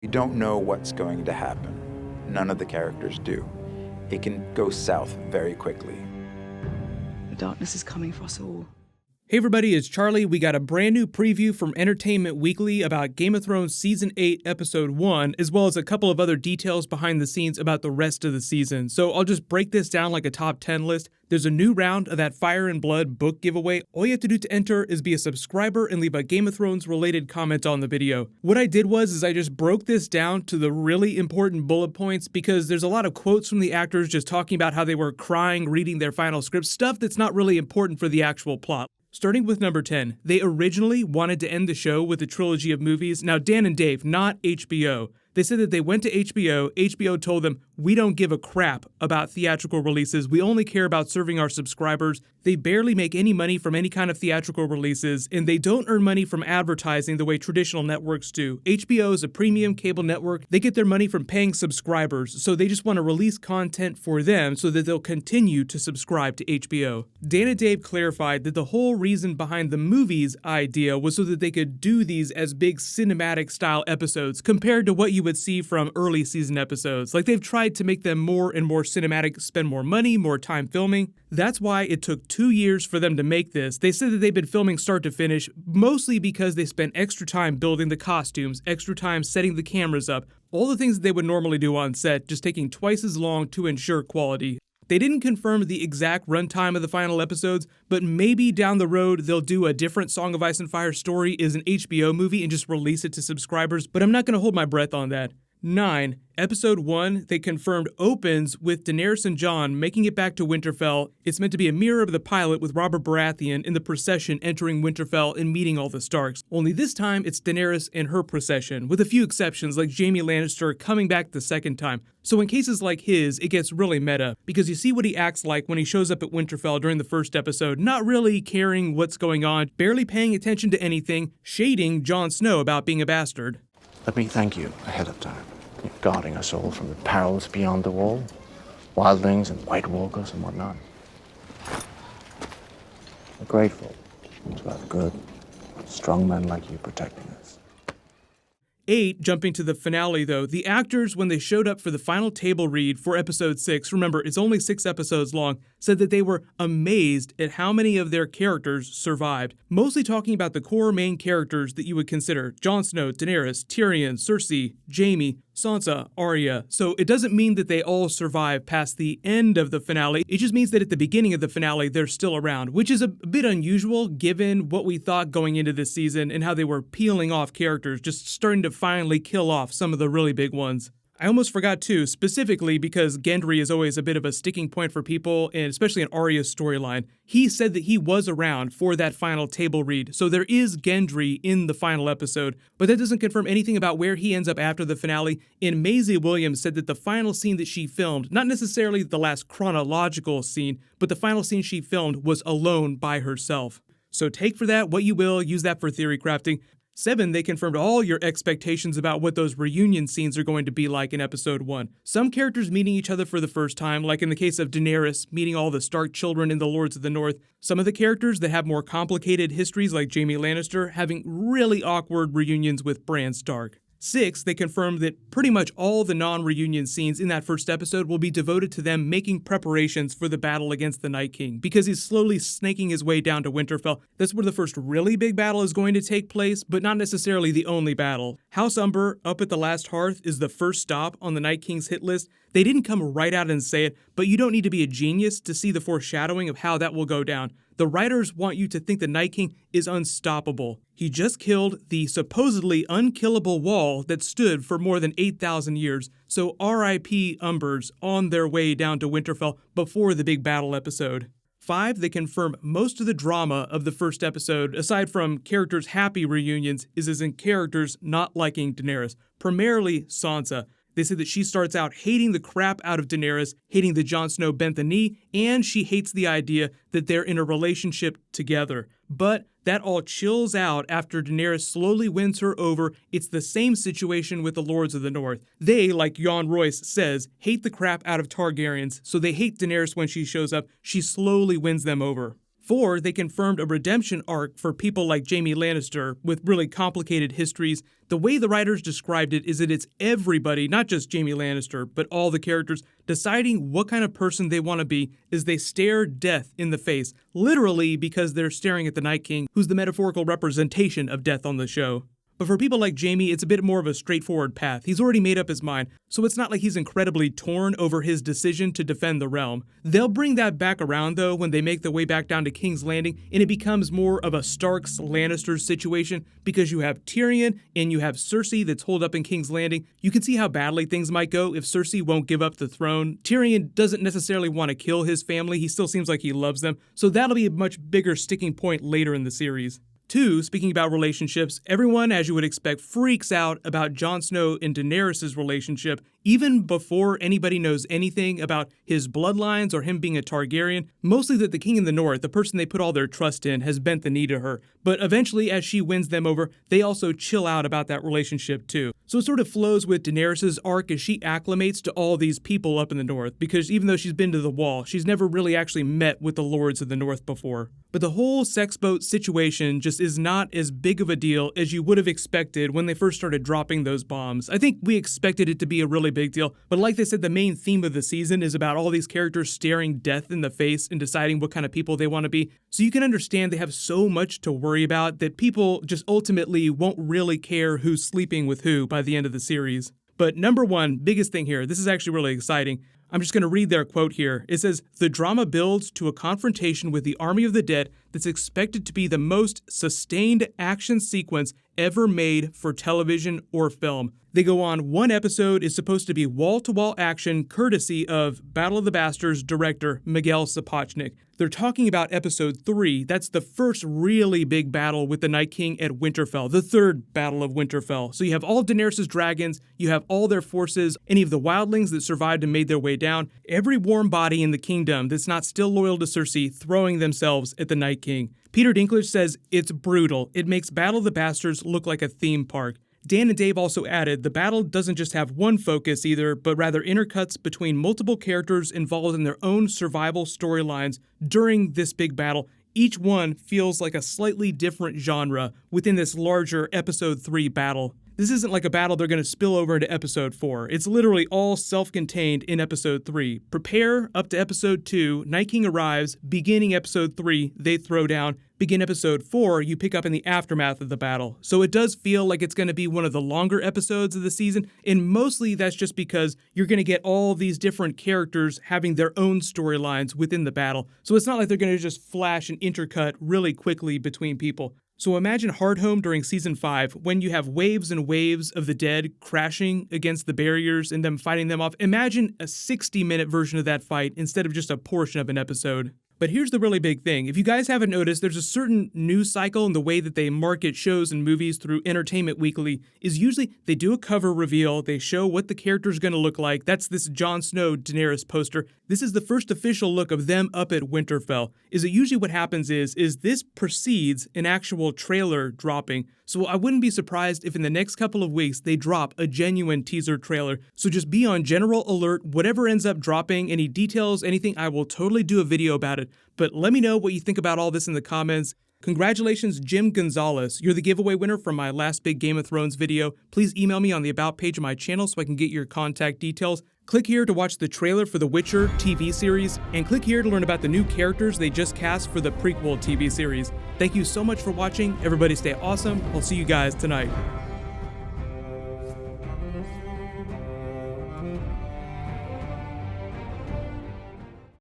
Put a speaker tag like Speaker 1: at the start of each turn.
Speaker 1: You don't know what's going to happen. None of the characters do. It can go south very quickly.
Speaker 2: The darkness is coming for us all.
Speaker 3: Hey everybody, it's Charlie. We got a brand new preview from Entertainment Weekly about Game of Thrones Season 8, Episode 1, as well as a couple of other details behind the scenes about the rest of the season. So I'll just break this down like a top 10 list. There's a new round of that Fire and Blood book giveaway. All you have to do to enter is be a subscriber and leave a Game of Thrones related comment on the video. What I did was I just broke this down to the really important bullet points because there's a lot of quotes from the actors just talking about how they were crying reading their final script, stuff that's not really important for the actual plot. Starting with number 10, they originally wanted to end the show with a trilogy of movies. Now, Dan and Dave, not HBO. They said that they went to HBO. HBO told them, we don't give a crap about theatrical releases. We only care about serving our subscribers. They barely make any money from any kind of theatrical releases, and they don't earn money from advertising the way traditional networks do. HBO is a premium cable network. They get their money from paying subscribers, so they just want to release content for them so that they'll continue to subscribe to HBO. Dan and Dave clarified that the whole reason behind the movies idea was so that they could do these as big cinematic style episodes compared to what you would see from early season episodes. Like, they've tried to make them more and more cinematic, spend more money, more time filming. That's why it took 2 years for them to make this. They said that they've been filming start to finish, mostly because they spent extra time building the costumes, extra time setting the cameras up, all the things that they would normally do on set, just taking twice as long to ensure quality. They didn't confirm the exact runtime of the final episodes, but maybe down the road they'll do a different Song of Ice and Fire story as an HBO movie and just release it to subscribers, but I'm not going to hold my breath on that. 9. Episode 1, they confirmed, opens with Daenerys and Jon making it back to Winterfell. It's meant to be a mirror of the pilot with Robert Baratheon in the procession entering Winterfell and meeting all the Starks. Only this time, it's Daenerys and her procession, with a few exceptions like Jaime Lannister coming back the second time. So in cases like his, it gets really meta, because you see what he acts like when he shows up at Winterfell during the first episode, not really caring what's going on, barely paying attention to anything, shading Jon Snow about being a bastard.
Speaker 4: Let me thank you ahead of time. You're guarding us all from the perils beyond the wall. Wildlings and White Walkers and whatnot. We're grateful to have good, strong men like you protecting us.
Speaker 3: 8, jumping to the finale though, the actors, when they showed up for the final table read for episode 6, remember it's only 6 episodes long, said that they were amazed at how many of their characters survived. Mostly talking about the core main characters that you would consider: Jon Snow, Daenerys, Tyrion, Cersei, Jaime, Sansa, Arya. So it doesn't mean that they all survive past the end of the finale. It just means that at the beginning of the finale, they're still around, which is a bit unusual given what we thought going into this season and how they were peeling off characters, just starting to finally kill off some of the really big ones. I almost forgot too, specifically because Gendry is always a bit of a sticking point for people, and especially in Arya's storyline. He said that he was around for that final table read, so there is Gendry in the final episode, but that doesn't confirm anything about where he ends up after the finale. And Maisie Williams said that the final scene that she filmed, not necessarily the last chronological scene, but the final scene she filmed was alone by herself. So take for that what you will, use that for theory crafting. 7, they confirmed all your expectations about what those reunion scenes are going to be like in episode 1. Some characters meeting each other for the first time, like in the case of Daenerys meeting all the Stark children in the Lords of the North. Some of the characters that have more complicated histories, like Jaime Lannister, having really awkward reunions with Bran Stark. 6, they confirmed that pretty much all the non-reunion scenes in that first episode will be devoted to them making preparations for the battle against the Night King, because he's slowly snaking his way down to Winterfell. That's where the first really big battle is going to take place, but not necessarily the only battle. House Umber, up at the Last Hearth, is the first stop on the Night King's hit list. They didn't come right out and say it, but you don't need to be a genius to see the foreshadowing of how that will go down. The writers want you to think the Night King is unstoppable. He just killed the supposedly unkillable wall that stood for more than 8,000 years, so R.I.P. Umbers on their way down to Winterfell before the big battle episode. 5, they confirm most of the drama of the first episode, aside from characters' happy reunions, is as in characters not liking Daenerys, primarily Sansa. They say that she starts out hating the crap out of Daenerys, hating that Jon Snow bent the knee, and she hates the idea that they're in a relationship together. But that all chills out after Daenerys slowly wins her over. It's the same situation with the Lords of the North. They, like Jon Royce says, hate the crap out of Targaryens, so they hate Daenerys when she shows up. She slowly wins them over. 4, they confirmed a redemption arc for people like Jaime Lannister with really complicated histories. The way the writers described it is that it's everybody, not just Jaime Lannister, but all the characters, deciding what kind of person they want to be as they stare death in the face, literally because they're staring at the Night King, who's the metaphorical representation of death on the show. But for people like Jaime, it's a bit more of a straightforward path. He's already made up his mind, so it's not like he's incredibly torn over his decision to defend the realm. They'll bring that back around, though, when they make their way back down to King's Landing, and it becomes more of a Starks-Lannisters situation, because you have Tyrion and you have Cersei that's holed up in King's Landing. You can see how badly things might go if Cersei won't give up the throne. Tyrion doesn't necessarily want to kill his family. He still seems like he loves them, so that'll be a much bigger sticking point later in the series. 2, speaking about relationships, everyone, as you would expect, freaks out about Jon Snow and Daenerys' relationship, even before anybody knows anything about his bloodlines or him being a Targaryen. Mostly that the King in the North, the person they put all their trust in, has bent the knee to her. But eventually, as she wins them over, they also chill out about that relationship too. So it sort of flows with Daenerys' arc as she acclimates to all these people up in the North, because even though she's been to the Wall, she's never really actually met with the Lords of the North before. But the whole sex boat situation just is not as big of a deal as you would have expected when they first started dropping those bombs. I think we expected it to be a really big deal, but like they said, the main theme of the season is about all these characters staring death in the face and deciding what kind of people they want to be. So you can understand they have so much to worry about that people just ultimately won't really care who's sleeping with who by the end of the series. But number 1, biggest thing here, this is actually really exciting. I'm just going to read their quote here. It says, "The drama builds to a confrontation with the Army of the Dead that's expected to be the most sustained action sequence ever made for television or film." They go on, one episode is supposed to be wall-to-wall action courtesy of Battle of the Bastards director Miguel Sapochnik. They're talking about episode 3. That's the first really big battle with the Night King at Winterfell, the third Battle of Winterfell. So you have all Daenerys' dragons, you have all their forces, any of the wildlings that survived and made their way down, every warm body in the kingdom that's not still loyal to Cersei throwing themselves at the Night King. Peter Dinklage says it's brutal. It makes Battle of the Bastards look like a theme park. Dan and Dave also added, the battle doesn't just have one focus either, but rather intercuts between multiple characters involved in their own survival storylines during this big battle. Each one feels like a slightly different genre within this larger episode 3 battle. This isn't like a battle they're going to spill over into episode 4. It's literally all self-contained in episode 3. Prepare up to episode 2, Night King arrives, beginning episode 3, they throw down. Begin episode 4, you pick up in the aftermath of the battle. So it does feel like it's going to be one of the longer episodes of the season, and mostly that's just because you're going to get all these different characters having their own storylines within the battle. So it's not like they're going to just flash and intercut really quickly between people. So imagine Hardhome during season 5 when you have waves and waves of the dead crashing against the barriers and them fighting them off. Imagine a 60-minute version of that fight instead of just a portion of an episode. But here's the really big thing. If you guys haven't noticed, there's a certain news cycle in the way that they market shows and movies through Entertainment Weekly is usually they do a cover reveal, they show what the character's going to look like. That's this Jon Snow Daenerys poster. This is the first official look of them up at Winterfell. Is it usually what happens is this precedes an actual trailer dropping. So I wouldn't be surprised if in the next couple of weeks they drop a genuine teaser trailer. So just be on general alert. Whatever ends up dropping, any details, anything, I will totally do a video about it. But let me know what you think about all this in the comments. Congratulations, Jim Gonzalez. You're the giveaway winner from my last big Game of Thrones video. Please email me on the About page of my channel so I can get your contact details. Click here to watch the trailer for The Witcher TV series, and click here to learn about the new characters they just cast for the prequel TV series. Thank you so much for watching. Everybody stay awesome. I'll see you guys tonight.